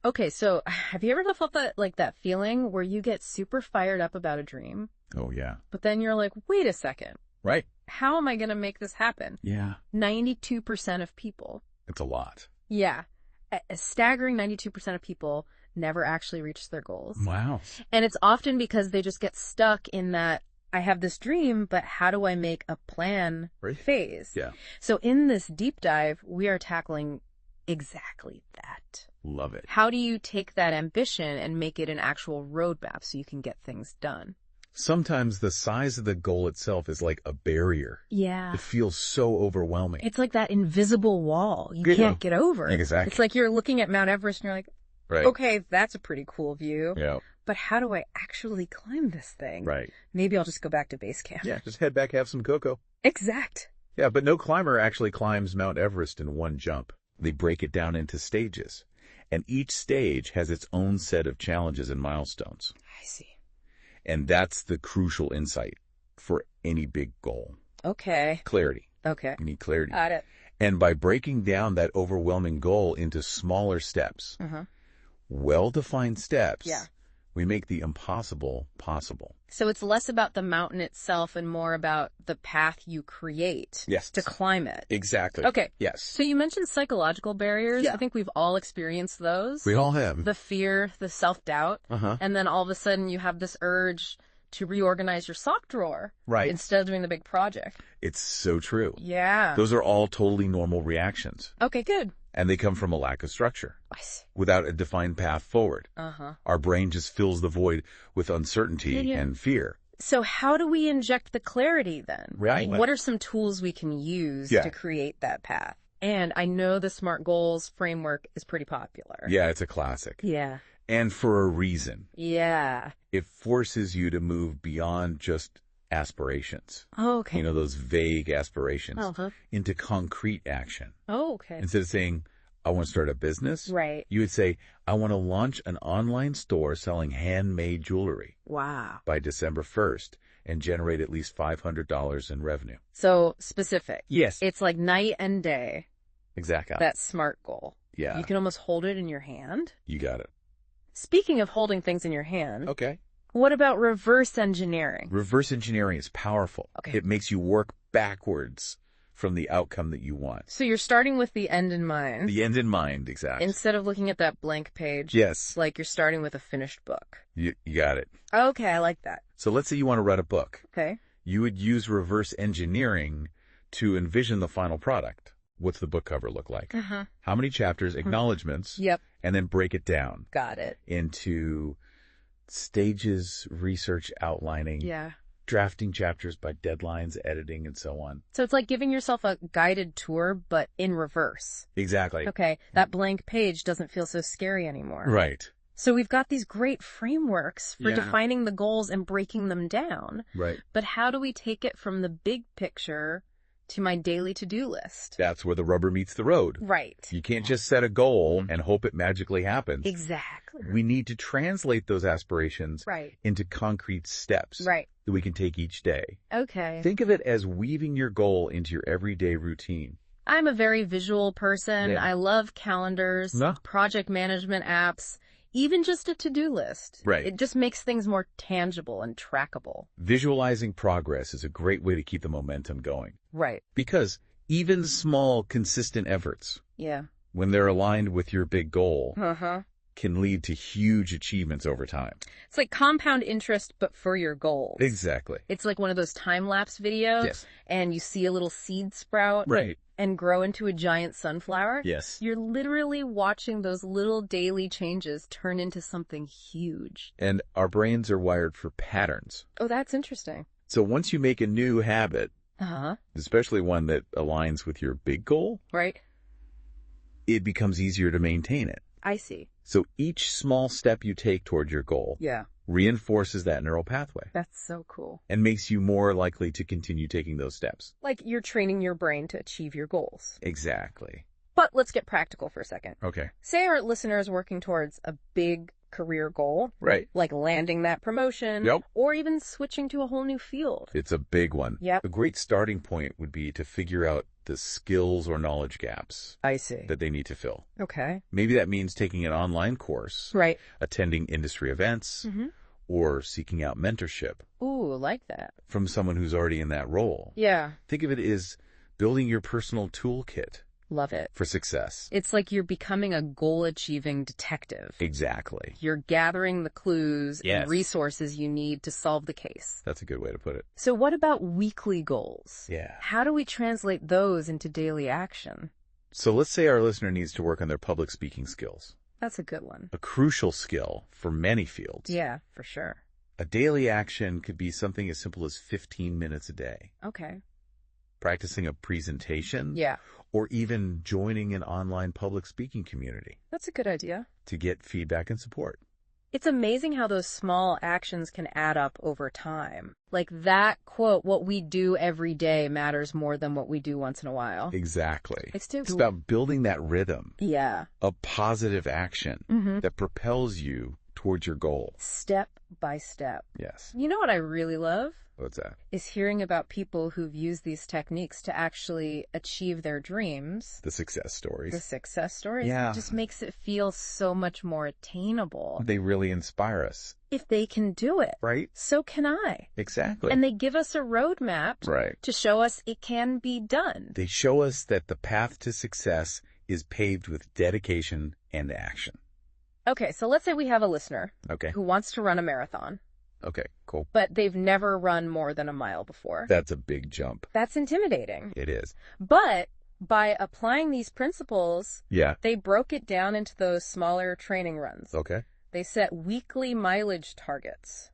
Okay, so have you ever felt that, like, that feeling where you get super fired up about a dream, Oh, yeah. but then you're like, wait a second, Right. how am I going to make this happen? Yeah. 92% of people. It's a lot. Yeah. A staggering 92% of people never actually reach their goals. Wow. And it's often because they just get stuck in that, I have this dream, but how do I make a plan Right. phase? Yeah. So in this deep dive, we are tackling exactly that. Love it. How do you take that ambition and make it an actual roadmap so you can get things done? Sometimes the size of the goal itself is like a barrier. Yeah. It feels so overwhelming. It's like that invisible wall you Yeah. can't get over. Exactly. It's like you're looking at Mount Everest and you're like, Right. okay, that's a pretty cool view. Yeah. But how do I actually climb this thing? Right. Maybe I'll just go back to base camp. Yeah. Just head back, have some cocoa. Exact. Yeah, but no climber actually climbs Mount Everest in one jump. They break it down into stages. And each stage has its own set of challenges and milestones. I see. And that's the crucial insight for any big goal. Okay. Clarity. Okay. You need clarity. Got it. And by breaking down that overwhelming goal into smaller steps, well-defined steps, Yeah. we make the impossible possible. So it's less about the mountain itself and more about the path you create Yes. to climb it. Exactly. Okay. Yes. So you mentioned psychological barriers. Yeah. I think we've all experienced those. We all have. The fear, the self-doubt. Uh-huh. And then all of a sudden you have this urge to reorganize your sock drawer. Right. Instead of doing the big project. It's so true. Yeah. Those are all totally normal reactions. Okay, good. And they come from a lack of structure. I see. Without a defined path forward. Uh-huh. Our brain just fills the void with uncertainty and fear. So how do we inject the clarity then? Right. What are some tools we can use Yeah. to create that path? And I know the SMART goals framework is pretty popular. Yeah, it's a classic. Yeah. And for a reason. Yeah. It forces you to move beyond just aspirations. Okay. You know, those vague aspirations Uh-huh. into concrete action. Oh, okay. Instead of saying, I want to start a business, Right. you would say, I want to launch an online store selling handmade jewelry Wow. by December 1st and generate at least $500 in revenue. So specific. Yes. It's like night and day, Exactly. that SMART goal. Yeah. You can almost hold it in your hand. You got it. Speaking of holding things in your hand, Okay. what about reverse engineering? Reverse engineering is powerful. Okay. It makes you work backwards from the outcome that you want. So you're starting with the end in mind. The end in mind, exactly. Instead of looking at that blank page. Yes. Like you're starting with a finished book. You got it. Okay, I like that. So let's say you want to write a book. Okay. You would use reverse engineering to envision the final product. What's the book cover look like? Uh-huh. How many chapters, acknowledgments, Yep. and then break it down Got it. into stages, research, outlining, Yeah. drafting chapters by deadlines, editing, and so on. So it's like giving yourself a guided tour, but in reverse. Exactly. Okay. That blank page doesn't feel so scary anymore. Right. So we've got these great frameworks for Yeah. defining the goals and breaking them down. Right. But how do we take it from the big picture to my daily to-do list? That's where the rubber meets the road. Right. You can't just set a goal and hope it magically happens. Exactly. We need to translate those aspirations Right. into concrete steps Right. that we can take each day. Okay. Think of it as weaving your goal into your everyday routine. I'm a very visual person. Yeah. I love calendars, No. project management apps, even just a to-do list. Right. It just makes things more tangible and trackable. Visualizing progress is a great way to keep the momentum going. Right. Because even small, consistent efforts, Yeah. when they're aligned with your big goal, Uh-huh. can lead to huge achievements over time. It's like compound interest, but for your goals. Exactly. It's like one of those time-lapse videos. Yes. And you see a little seed sprout. Right. And grow into a giant sunflower. Yes. You're literally watching those little daily changes turn into something huge. And our brains are wired for patterns. Oh, that's interesting. So once you make a new habit, Uh-huh. especially one that aligns with your big goal, Right? it becomes easier to maintain it. I see. So each small step you take toward your goal Yeah. reinforces that neural pathway That's so cool. and makes you more likely to continue taking those steps. Like you're training your brain to achieve your goals. Exactly. But let's get practical for a second. Okay. Say our listener is working towards a big career goal, Right. like landing that promotion, Yep. or even switching to a whole new field. It's a big one. Yep. A great starting point would be to figure out the skills or knowledge gaps I see. that they need to fill. Okay. Maybe that means taking an online course, Right. attending industry events, or seeking out mentorship Ooh, like that. from someone who's already in that role. Yeah. Think of it as building your personal toolkit Love it. for success. It's like you're becoming a goal-achieving detective. Exactly. You're gathering the clues Yes. and resources you need to solve the case. That's a good way to put it. So what about weekly goals? Yeah. How do we translate those into daily action? So let's say our listener needs to work on their public speaking skills, That's a good one. a crucial skill for many fields. Yeah, for sure. A daily action could be something as simple as 15 minutes a day. Okay. Practicing a presentation, Yeah, or even joining an online public speaking community that's a good idea. to get feedback and support. It's amazing how those small actions can add up over time. Like that quote, what we do every day matters more than what we do once in a while. Exactly. It's too It's about building that rhythm Yeah. of positive action that propels you towards your goal. Step by step. Yes. You know what I really love? What's that? Is hearing about people who've used these techniques to actually achieve their dreams. The success stories. The success stories. Yeah. It just makes it feel so much more attainable. They really inspire us, If they can do it, right? so can I. Exactly. And they give us a roadmap Right. to show us it can be done. They show us that the path to success is paved with dedication and action. Okay, so let's say we have a listener Okay. who wants to run a marathon, Okay, cool. but they've never run more than a mile before. That's a big jump. That's intimidating. It is. But by applying these principles, Yeah. they broke it down into those smaller training runs. Okay. They set weekly mileage targets.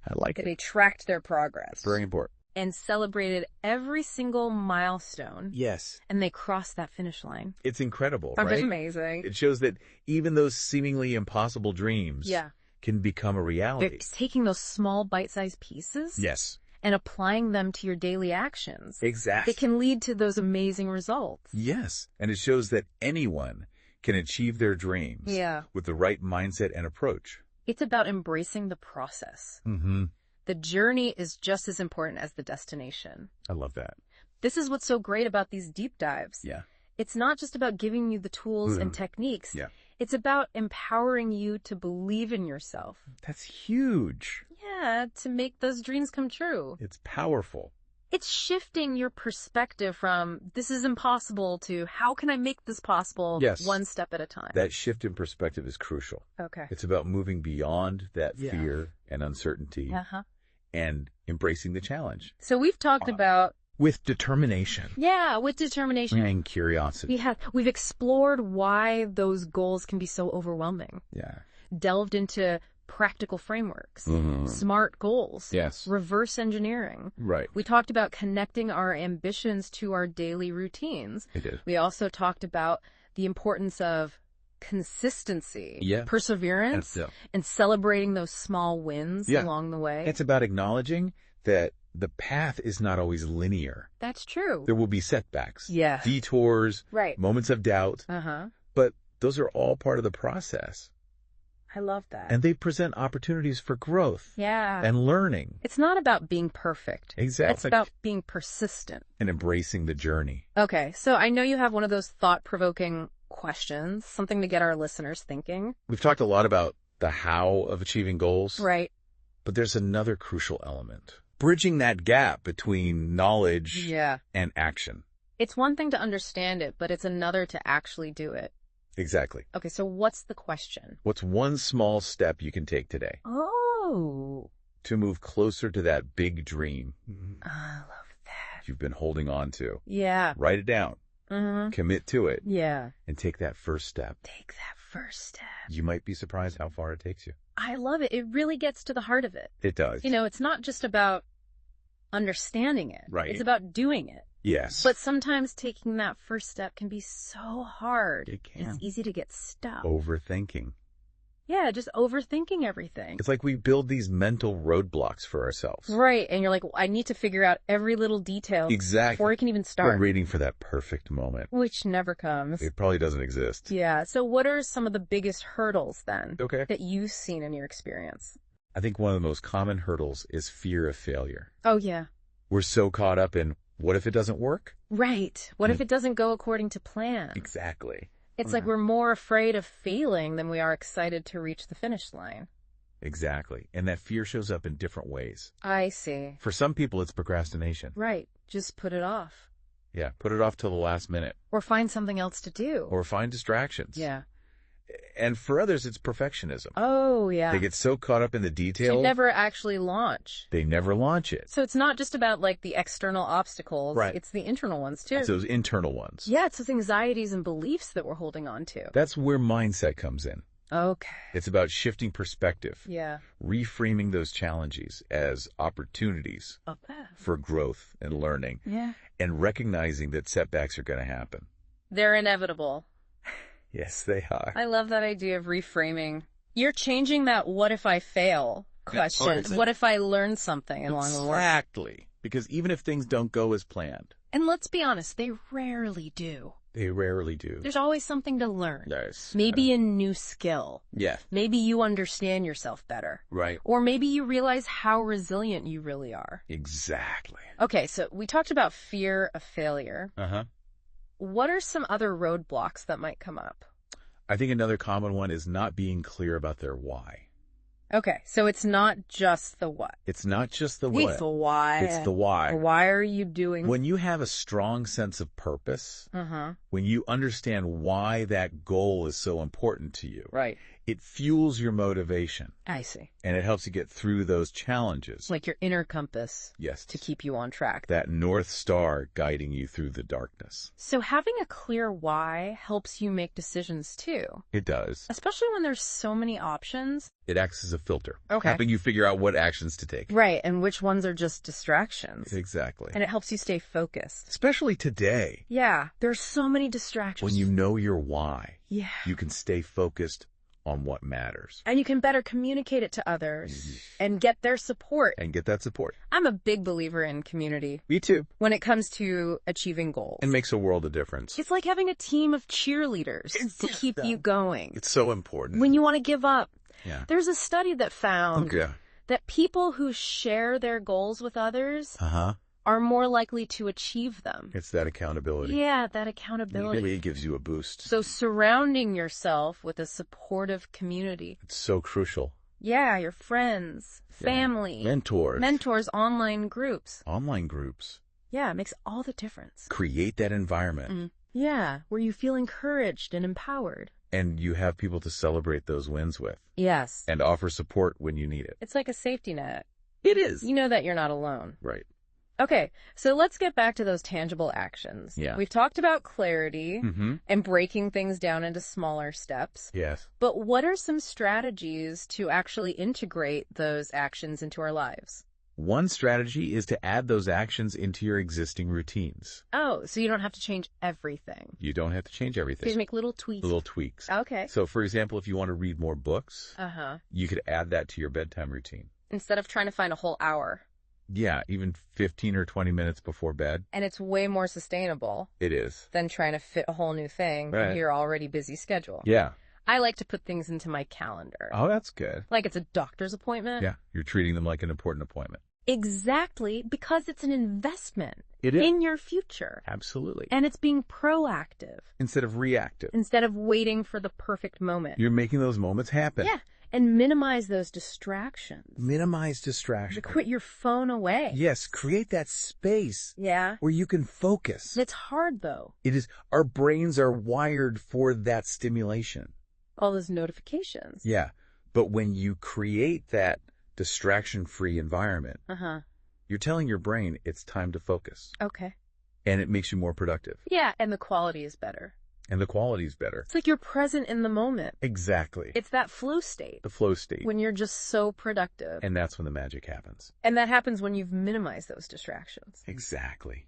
I like They it. tracked their progress Very important. and celebrated every single milestone. Yes. And they crossed that finish line. It's incredible, That's right? amazing. It shows that even those seemingly impossible dreams Yeah. can become a They're reality. taking those small bite-sized pieces Yes. and applying them to your daily actions. Exactly. They can lead to those amazing results. Yes. And it shows that anyone can achieve their dreams Yeah. with the right mindset and approach. It's about embracing the process. Mm-hmm. The journey is just as important as the destination. I love that. This is what's so great about these deep dives. Yeah. It's not just about giving you the tools and techniques. Yeah. It's about empowering you to believe in yourself. That's huge. Yeah, to make those dreams come true. It's powerful. It's shifting your perspective from this is impossible to how can I make this possible Yes. one step at a time. That shift in perspective is crucial. Okay. It's about moving beyond that Yeah. fear and uncertainty Uh-huh. and embracing the challenge So we've talked about, with determination with determination. and curiosity. We've explored why those goals can be so overwhelming. Yeah. Delved into practical frameworks, Mhm. smart goals, Yes. reverse engineering. Right. We talked about connecting our ambitions to our daily routines. It is. We also talked about the importance of consistency, Yeah. perseverance, Yeah. and celebrating those small wins Yeah. along the way. It's about acknowledging that the path is not always linear. That's true. There will be setbacks, Yeah. detours, Right. moments of doubt, Uh-huh. but those are all part of the process. I love that. And they present opportunities for growth yeah. and learning. It's not about being perfect. Exactly. It's about being persistent. And embracing the journey. Okay, so I know you have one of those thought-provoking questions, something to get our listeners thinking. We've talked a lot about the how of achieving goals, Right. but there's another crucial element. Bridging that gap between knowledge Yeah. and action. It's one thing to understand it, but it's another to actually do it. Exactly. Okay, so what's the question? What's one small step you can take today Oh, to move closer to that big dream I love that. you've been holding on to? Yeah. Write it down, Mm-hmm. commit to it, Yeah. and take that first step. Take that first step. You might be surprised how far it takes you. I love it. It really gets to the heart of it. It does. You know, it's not just about understanding it. Right. It's about doing it. Yes. But sometimes taking that first step can be so hard. It can. It's easy to get stuck. Overthinking. Yeah, just overthinking everything. It's like we build these mental roadblocks for ourselves. Right. And you're like, well, I need to figure out every little detail Exactly. before I can even We're start. waiting for that perfect moment. Which never comes. It probably doesn't exist. Yeah. So what are some of the biggest hurdles then Okay. that you've seen in your experience? I think one of the most common hurdles is fear of failure. Oh, yeah. We're so caught up in What if it doesn't work? Right. What if it doesn't go according to plan? Exactly. It's like we're more afraid of failing than we are excited to reach the finish line. Exactly. And that fear shows up in different ways. I see. For some people, it's procrastination. Right. Just put it off. Yeah, put it off till the last minute. Or find something else to do. Or find distractions. Yeah. And for others, it's perfectionism. Oh, yeah. They get so caught up in the details. You never actually launch. They never launch it. So it's not just about like the external obstacles. Right. It's the internal ones too. It's those internal ones. Yeah, it's those anxieties and beliefs that we're holding on to. That's where mindset comes in. Okay. It's about shifting perspective. Yeah. Reframing those challenges as opportunities for growth and learning. Yeah. And recognizing that setbacks are going to happen. They're inevitable. Yes, they are. I love that idea of reframing. You're changing that what if I fail question. What if I learn something along the way? Exactly. Because even if things don't go as planned. And let's be honest, they rarely do. They rarely do. There's always something to learn. Yes. Maybe a new skill. Yeah. Maybe you understand yourself better. Right. Or maybe you realize how resilient you really are. Exactly. Okay, so we talked about fear of failure. Uh-huh. What are some other roadblocks that might come up? I think another common one is not being clear about their why. Okay, so it's not just the what. It's not just the what. It's the why. It's the why. Why are you doing? When you have a strong sense of purpose, when you understand why that goal is so important to you, right, it fuels your motivation. I see. And it helps you get through those challenges. It's like your inner compass. Yes. To keep you on track. That North Star guiding you through the darkness. So having a clear why helps you make decisions too. It does. Especially when there's so many options. It acts as a filter. Okay. Helping you figure out what actions to take. Right, and which ones are just distractions. Exactly. And it helps you stay focused. Especially today. Yeah, there's so many distractions. When you know your why, yeah, you can stay focused on what matters. And you can better communicate it to others and get their support. And get that support. I'm a big believer in community. Me too. When it comes to achieving goals. It makes a world of difference. It's like having a team of cheerleaders to keep you going. It's so important. When you want to give up. Yeah. There's a study that found that people who share their goals with others are more likely to achieve them. It's that accountability. Yeah, that accountability. It really gives you a boost. So surrounding yourself with a supportive community. It's so crucial. Yeah, your friends, family. Mentors, online groups. Online groups. Yeah, it makes all the difference. Create that environment. Yeah, where you feel encouraged and empowered. And you have people to celebrate those wins with. Yes. And offer support when you need it. It's like a safety net. It is. You know that you're not alone. Right. Okay, so let's get back to those tangible actions. Yeah. We've talked about clarity and breaking things down into smaller steps. Yes. But what are some strategies to actually integrate those actions into our lives? One strategy is to add those actions into your existing routines. Oh, so you don't have to change everything. You don't have to change everything. You just make little tweaks. Little tweaks. Okay. So, for example, if you want to read more books, you could add that to your bedtime routine. Instead of trying to find a whole hour. Yeah, even 15 or 20 minutes before bed. And it's way more sustainable. It is. Than trying to fit a whole new thing into your already busy schedule. Yeah. I like to put things into my calendar. Oh, that's good. Like it's a doctor's appointment. Yeah, you're treating them like an important appointment. Exactly, because it's an investment it is. In your future. Absolutely. And it's being proactive. Instead of reactive. Instead of waiting for the perfect moment. You're making those moments happen. Yeah, and minimize those distractions. Minimize distractions. Put your phone away. Yes, create that space. Yeah. Where you can focus. It's hard, though. It is. Our brains are wired for that stimulation. All those notifications. Yeah, but when you create that distraction-free environment, you're telling your brain it's time to focus. Okay. And it makes you more productive. Yeah, and the quality is better. And the quality is better. It's like you're present in the moment. Exactly. It's that flow state. The flow state. When you're just so productive. And that's when the magic happens. And that happens when you've minimized those distractions. Exactly.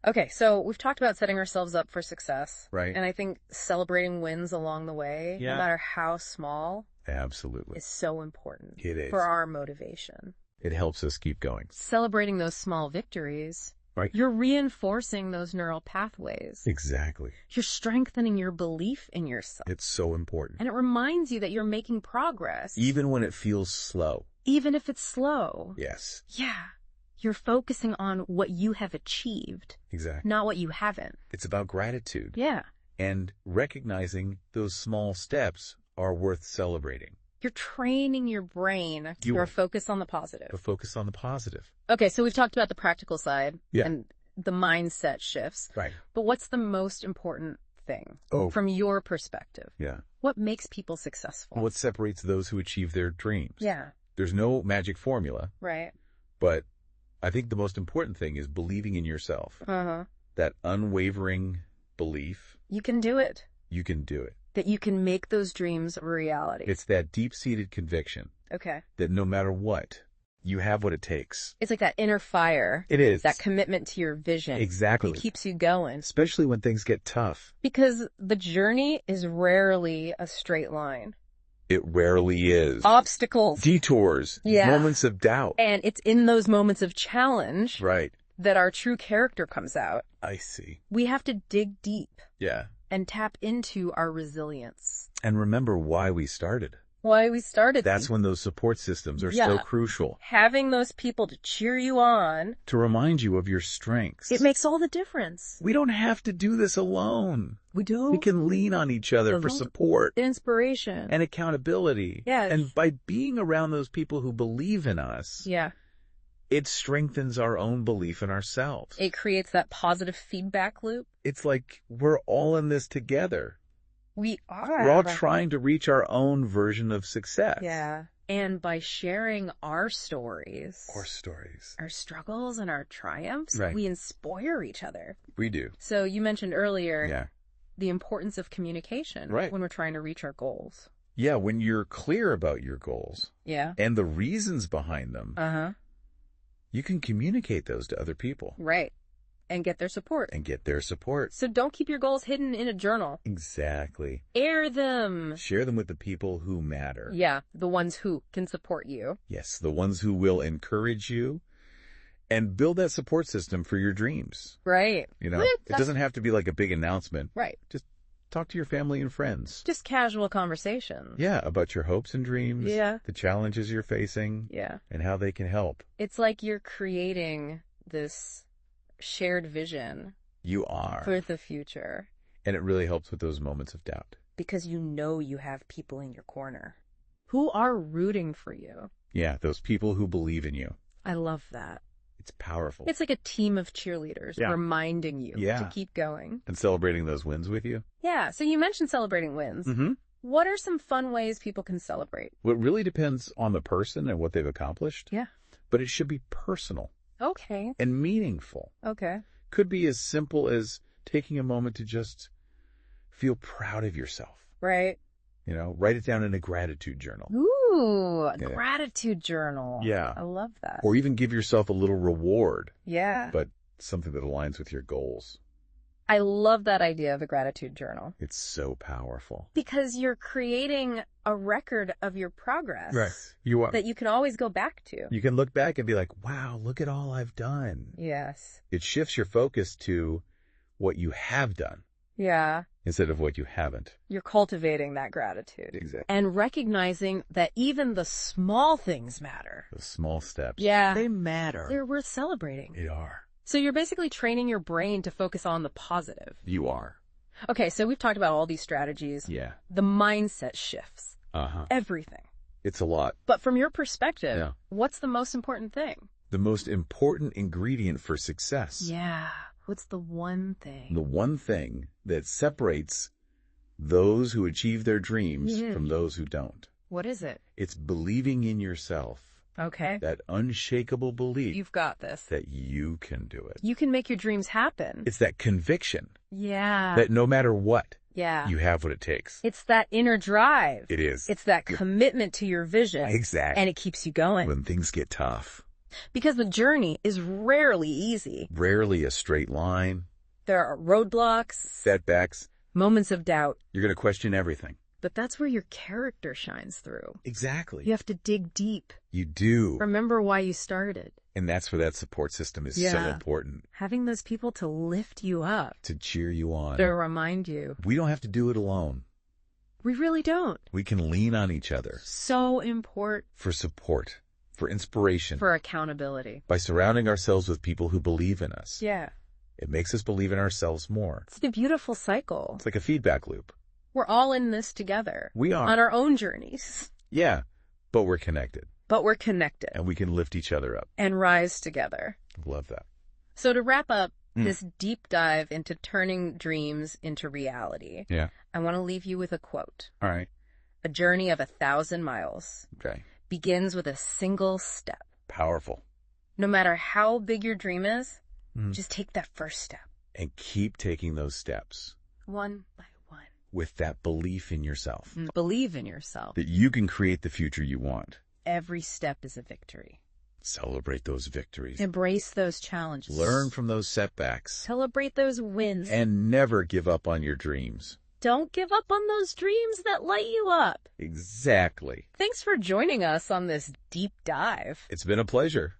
Okay, so we've talked about setting ourselves up for success. Right. And I think celebrating wins along the way, no matter how small, absolutely, is so important. It is. For our motivation. It helps us keep going. Celebrating those small victories. Right. You're reinforcing those neural pathways. Exactly. You're strengthening your belief in yourself. It's so important. And it reminds you that you're making progress. Even when it feels slow. Even if it's slow. Yes. Yeah. You're focusing on what you have achieved, Exactly. not what you haven't. It's about gratitude. Yeah. And recognizing those small steps are worth celebrating. You're training your brain to focus on the positive. To focus on the positive. Okay, so we've talked about the practical side Yeah. and the mindset shifts. Right. But what's the most important thing from your perspective? Yeah. What makes people successful? What separates those who achieve their dreams? Yeah. There's no magic formula, Right. but I think the most important thing is believing in yourself. That unwavering belief. You can do it. You can do it. That you can make those dreams a reality. It's that deep-seated conviction. Okay. That no matter what, you have what it takes. It's like that inner fire. It is. That commitment to your vision. Exactly. It keeps you going. Especially when things get tough. Because the journey is rarely a straight line. It rarely is. Obstacles. Detours. Yeah. Moments of doubt. And it's in those moments of challenge. Right. That our true character comes out. I see. We have to dig deep. Yeah. And tap into our resilience. And remember why we started. Why we started. That's when those support systems are so crucial. Having those people to cheer you on. To remind you of your strengths. It makes all the difference. We don't have to do this alone. We do. We can lean on each other for support. Inspiration. And accountability. Yes. And by being around those people who believe in us. Yeah. It strengthens our own belief in ourselves. It creates that positive feedback loop. It's like we're all in this together. We are. We're all trying to reach our own version of success. Yeah. And by sharing our stories. Our struggles and our triumphs. Right. We inspire each other. We do. So you mentioned earlier the importance of communication when we're trying to reach our goals. Yeah, when you're clear about your goals. Yeah. And the reasons behind them. You can communicate those to other people. Right. And get their support. So don't keep your goals hidden in a journal. Exactly. Air them. Share them with the people who matter. Yeah, the ones who can support you. Yes, the ones who will encourage you and build that support system for your dreams. Right. You know, it doesn't have to be like a big announcement. Right. Just talk to your family and friends. Just casual conversations. Yeah, about your hopes and dreams. Yeah. The challenges you're facing. Yeah. And how they can help. It's like you're creating this shared vision. You are. For the future. And it really helps with those moments of doubt. Because you know you have people in your corner who are rooting for you. Yeah, those people who believe in you. I love that. It's powerful. It's like a team of cheerleaders reminding you to keep going. And celebrating those wins with you. Yeah, so you mentioned celebrating wins. What are some fun ways people can celebrate? Well, it really depends on the person and what they've accomplished. Yeah. But it should be personal. Okay. And meaningful. Okay. Could be as simple as taking a moment to just feel proud of yourself. Right. You know, write it down in a gratitude journal. Ooh, a gratitude journal. Yeah. I love that. Or even give yourself a little reward. Yeah. But something that aligns with your goals. I love that idea of a gratitude journal. It's so powerful. Because you're creating a record of your progress. Right. You are. That you can always go back to. You can look back and be like, wow, look at all I've done. Yes. It shifts your focus to what you have done. Yeah. Instead of what you haven't. You're cultivating that gratitude. Exactly. And recognizing that even the small things matter. The small steps. Yeah. They matter. They're worth celebrating. They are. So you're basically training your brain to focus on the positive. You are. Okay, so we've talked about all these strategies. Yeah. The mindset shifts. Everything. It's a lot. But from your perspective, what's the most important thing? The most important ingredient for success. Yeah. What's the one thing? The one thing that separates those who achieve their dreams from those who don't. What is it? It's believing in yourself. Okay. That unshakable belief. You've got this. That you can do it. You can make your dreams happen. It's that conviction. Yeah. That no matter what, you have what it takes. It's that inner drive. It is. It's that commitment to your vision. Exactly. And it keeps you going. When things get tough. Because the journey is rarely easy. Rarely a straight line. There are roadblocks. Setbacks. Moments of doubt. You're going to question everything. But that's where your character shines through. Exactly. You have to dig deep. You do. Remember why you started. And that's where that support system is so important. Having those people to lift you up. To cheer you on. To remind you. We don't have to do it alone. We really don't. We can lean on each other. So important. For support. for inspiration, for accountability. by surrounding ourselves with people who believe in us. Yeah. It makes us believe in ourselves more. It's a beautiful cycle. It's like a feedback loop. We're all in this together. We are. On our own journeys. Yeah, but we're connected. But we're connected. And we can lift each other up. And rise together. Love that. So to wrap up this deep dive into turning dreams into reality, Yeah. I want to leave you with a quote. All right. A journey of 1,000 miles Okay. begins with a single step. Powerful. No matter how big your dream is, just take that first step. And keep taking those steps. One by one. With that belief in yourself. Believe in yourself. That you can create the future you want. Every step is a victory. Celebrate those victories. Embrace those challenges. Learn from those setbacks. Celebrate those wins. And never give up on your dreams. Don't give up on those dreams that light you up. Exactly. Thanks for joining us on this deep dive. It's been a pleasure.